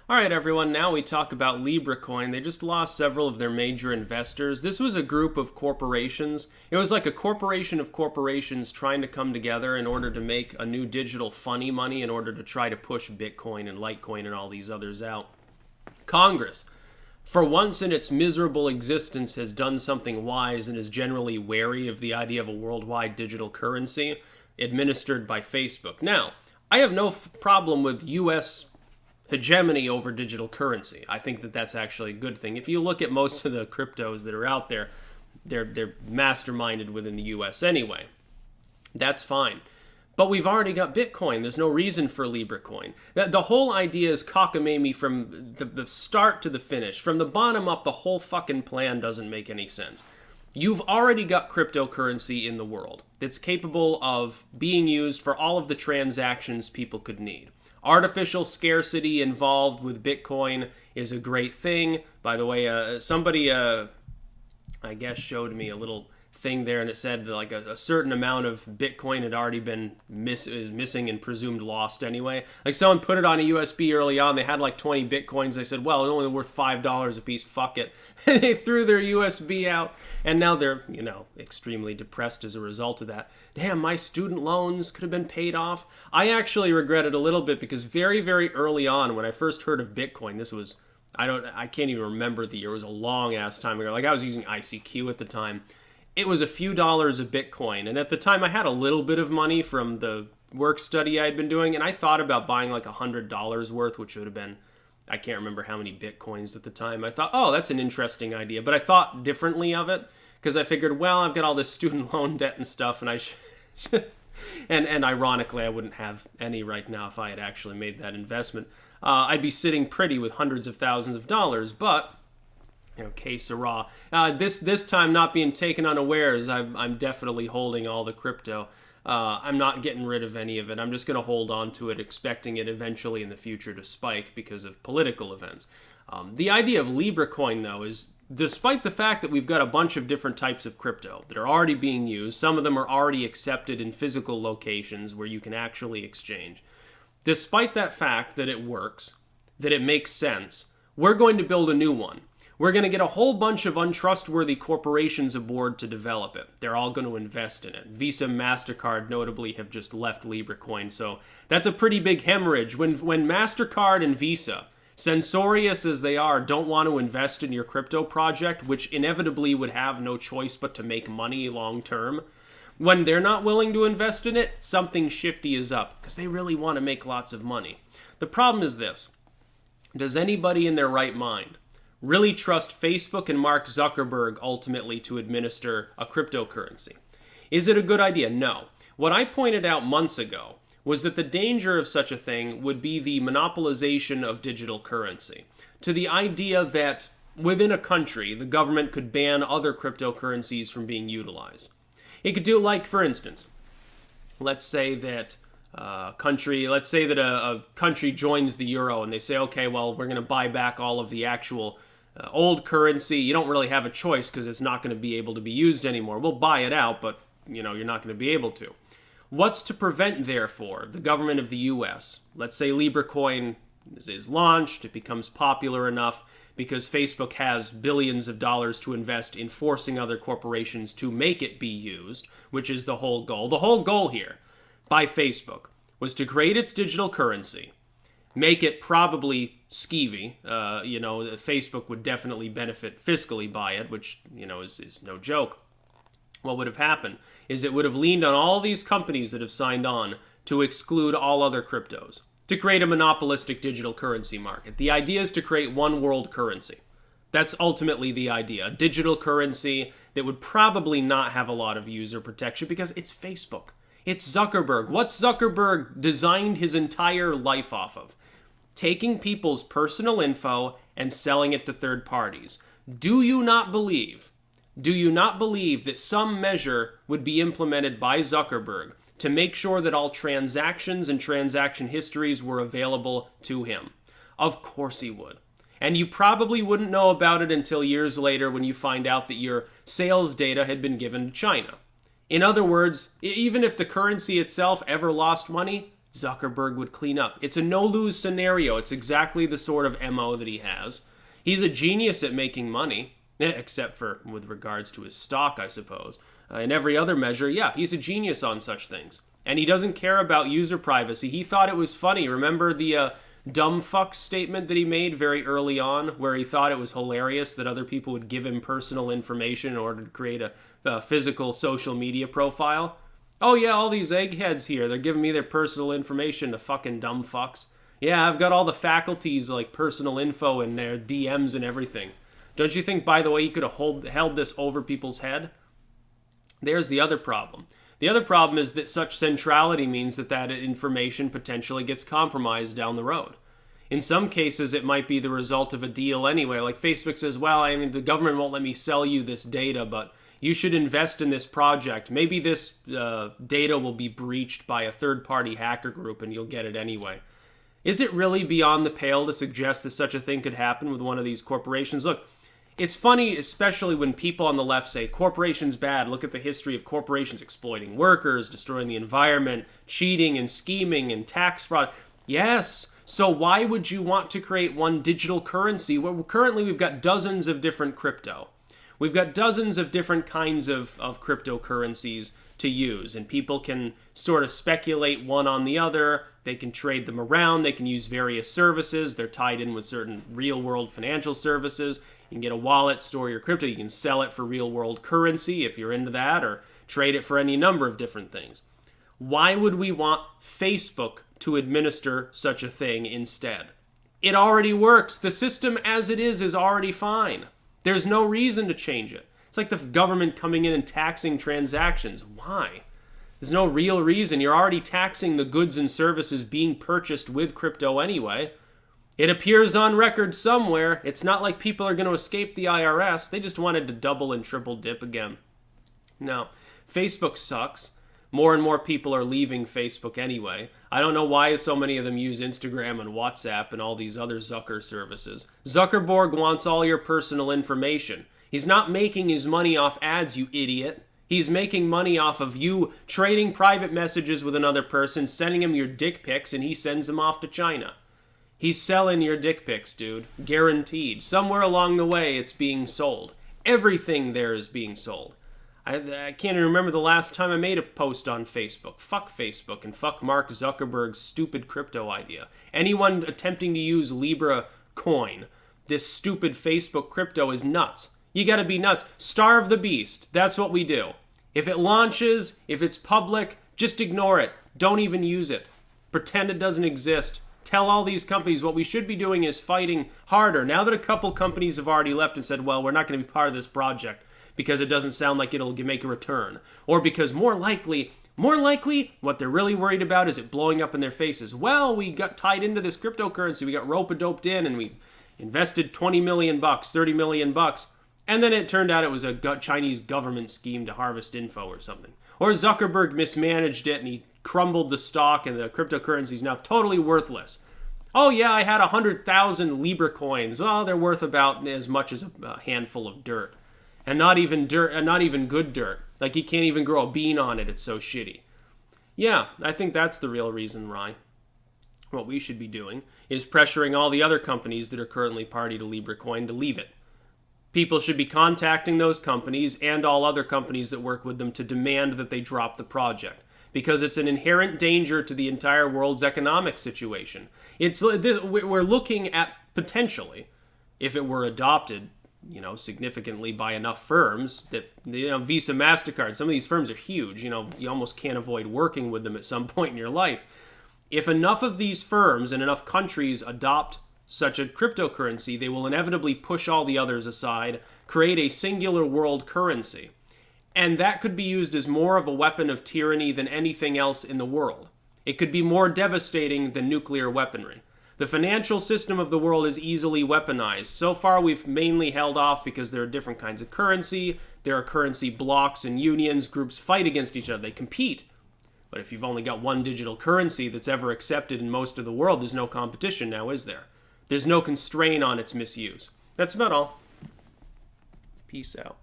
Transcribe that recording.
All right, everyone, now we talk about Libra coin. They just lost several of their major investors. This was a group of corporations. It was like a corporation of corporations trying to come together in order to make a new digital funny money in order to try to push Bitcoin and Litecoin and all these others out. Congress, for once in its miserable existence, has done something wise and is generally wary of the idea of a worldwide digital currency administered by Facebook. Now, I have no problem with U.S. hegemony over digital currency. I think that that's actually a good thing. If you look at most of the cryptos that are out there, they're masterminded within the US anyway. That's fine. But we've already got Bitcoin. There's no reason for Libra coin. The whole idea is cockamamie from the start to the finish. From the bottom up, the whole fucking plan doesn't make any sense. You've already got cryptocurrency in the world that's capable of being used for all of the transactions people could need. Artificial scarcity involved with Bitcoin is a great thing. By the way, somebody, I guess, showed me a little thing there, and it said that like a certain amount of Bitcoin had already been missing and presumed lost anyway. Like someone put it on a USB early on. They had like 20 Bitcoins. They said, well, it's only worth $5 a piece. Fuck it. They threw their USB out, and now they're, extremely depressed as a result of that. Damn, my student loans could have been paid off. I actually regret it a little bit because very, very early on when I first heard of Bitcoin, this was, I can't even remember the year. It was a long ass time ago. Like I was using ICQ at the time. It was a few dollars a Bitcoin. And at the time I had a little bit of money from the work study I'd been doing. And I thought about buying like $100 worth, which would have been, I can't remember how many Bitcoins at the time. I thought, oh, that's an interesting idea. But I thought differently of it because I figured, well, I've got all this student loan debt and stuff. And I should, and ironically, I wouldn't have any right now if I had actually made that investment. I'd be sitting pretty with hundreds of thousands of dollars. But que sera. This time not being taken unawares, I'm definitely holding all the crypto. I'm not getting rid of any of it. I'm just going to hold on to it, expecting it eventually in the future to spike because of political events. The idea of Libra coin, though, is despite the fact that we've got a bunch of different types of crypto that are already being used, some of them are already accepted in physical locations where you can actually exchange. Despite that fact that it works, that it makes sense, we're going to build a new one. We're going to get a whole bunch of untrustworthy corporations aboard to develop it. They're all going to invest in it. Visa and MasterCard notably have just left Libra coin, so that's a pretty big hemorrhage. When MasterCard and Visa, censorious as they are, don't want to invest in your crypto project, which inevitably would have no choice but to make money long term, when they're not willing to invest in it, something shifty is up, because they really want to make lots of money. The problem is this. Does anybody in their right mind really trust Facebook and Mark Zuckerberg ultimately to administer a cryptocurrency? Is it a good idea? No. What I pointed out months ago was that the danger of such a thing would be the monopolization of digital currency, to the idea that within a country, the government could ban other cryptocurrencies from being utilized. It could do, like, for instance, let's say that a country joins the euro and they say, okay, well, we're going to buy back all of the actual old currency. You don't really have a choice because it's not going to be able to be used anymore. We'll buy it out, but you're not going to be able to. What's to prevent, therefore, the government of the U.S., let's say Libra coin is launched, it becomes popular enough because Facebook has billions of dollars to invest in forcing other corporations to make it be used, which is the whole goal. The whole goal here by Facebook was to create its digital currency, make it probably skeevy. Facebook would definitely benefit fiscally by it, which, is no joke. What would have happened is it would have leaned on all these companies that have signed on to exclude all other cryptos, to create a monopolistic digital currency market. The idea is to create one world currency. That's ultimately the idea. A digital currency that would probably not have a lot of user protection because it's Facebook. It's Zuckerberg. What's Zuckerberg designed his entire life off of? Taking people's personal info and selling it to third parties. Do you not believe that some measure would be implemented by Zuckerberg to make sure that all transactions and transaction histories were available to him? Of course he would. And you probably wouldn't know about it until years later when you find out that your sales data had been given to China. In other words, even if the currency itself ever lost money, Zuckerberg would clean up. It's a no-lose scenario. It's exactly the sort of MO that he has. He's a genius at making money, except for with regards to his stock, I suppose. In every other measure, yeah, he's a genius on such things. And he doesn't care about user privacy. He thought it was funny. Remember the dumb fuck statement that he made very early on, where he thought it was hilarious that other people would give him personal information in order to create a physical social media profile? Oh yeah, all these eggheads here, they're giving me their personal information, the fucking dumb fucks. Yeah, I've got all the faculties like personal info in their DMs and everything. Don't you think, by the way, he could have held this over people's head? There's the other problem. The other problem is that such centrality means that information potentially gets compromised down the road. In some cases, it might be the result of a deal anyway. Like Facebook says, well, I mean, the government won't let me sell you this data, but you should invest in this project. Maybe this data will be breached by a third-party hacker group and you'll get it anyway. Is it really beyond the pale to suggest that such a thing could happen with one of these corporations? Look, it's funny, especially when people on the left say, corporations bad. Look at the history of corporations exploiting workers, destroying the environment, cheating and scheming and tax fraud. Yes, so why would you want to create one digital currency? Well, currently we've got dozens of different crypto. We've got dozens of different kinds of cryptocurrencies to use, and people can sort of speculate one on the other. They can trade them around. They can use various services. They're tied in with certain real-world financial services. You can get a wallet, store your crypto. You can sell it for real-world currency if you're into that, or trade it for any number of different things. Why would we want Facebook to administer such a thing instead? It already works. The system as it is already fine. There's no reason to change it. It's like the government coming in and taxing transactions. Why? There's no real reason. You're already taxing the goods and services being purchased with crypto anyway. It appears on record somewhere. It's not like people are going to escape the IRS. They just wanted to double and triple dip again. No, Facebook sucks. More and more people are leaving Facebook anyway. I don't know why so many of them use Instagram and WhatsApp and all these other Zucker services. Zuckerberg wants all your personal information. He's not making his money off ads, you idiot. He's making money off of you trading private messages with another person, sending him your dick pics, and he sends them off to China. He's selling your dick pics, dude. Guaranteed. Somewhere along the way, it's being sold. Everything there is being sold. I can't even remember the last time I made a post on Facebook. Fuck Facebook and fuck Mark Zuckerberg's stupid crypto idea. Anyone attempting to use Libra coin, this stupid Facebook crypto, is nuts. You gotta be nuts. Starve the beast. That's what we do. If it launches, if it's public, just ignore it. Don't even use it. Pretend it doesn't exist. Tell all these companies what we should be doing is fighting harder. Now that a couple companies have already left and said, well, we're not going to be part of this project because it doesn't sound like it'll make a return. Or because more likely, what they're really worried about is it blowing up in their faces. Well, we got tied into this cryptocurrency. We got rope-a-doped in and we invested $20 million, $30 million. And then it turned out it was a Chinese government scheme to harvest info or something. Or Zuckerberg mismanaged it and he crumbled the stock and the cryptocurrency is now totally worthless. Oh yeah, I had 100,000 Libra coins. Well, they're worth about as much as a handful of dirt. And not even dirt, and not even good dirt. Like you can't even grow a bean on it, it's so shitty. Yeah, I think that's the real reason, Ryan. What we should be doing is pressuring all the other companies that are currently party to Libra coin to leave it. People should be contacting those companies and all other companies that work with them to demand that they drop the project. Because it's an inherent danger to the entire world's economic situation. We're looking at potentially, if it were adopted, significantly by enough firms that, Visa, MasterCard, some of these firms are huge. You almost can't avoid working with them at some point in your life. If enough of these firms and enough countries adopt such a cryptocurrency, they will inevitably push all the others aside, create a singular world currency. And that could be used as more of a weapon of tyranny than anything else in the world. It could be more devastating than nuclear weaponry. The financial system of the world is easily weaponized. So far, we've mainly held off because there are different kinds of currency. There are currency blocks and unions. Groups fight against each other. They compete. But if you've only got one digital currency that's ever accepted in most of the world, there's no competition now, is there? There's no constraint on its misuse. That's about all. Peace out.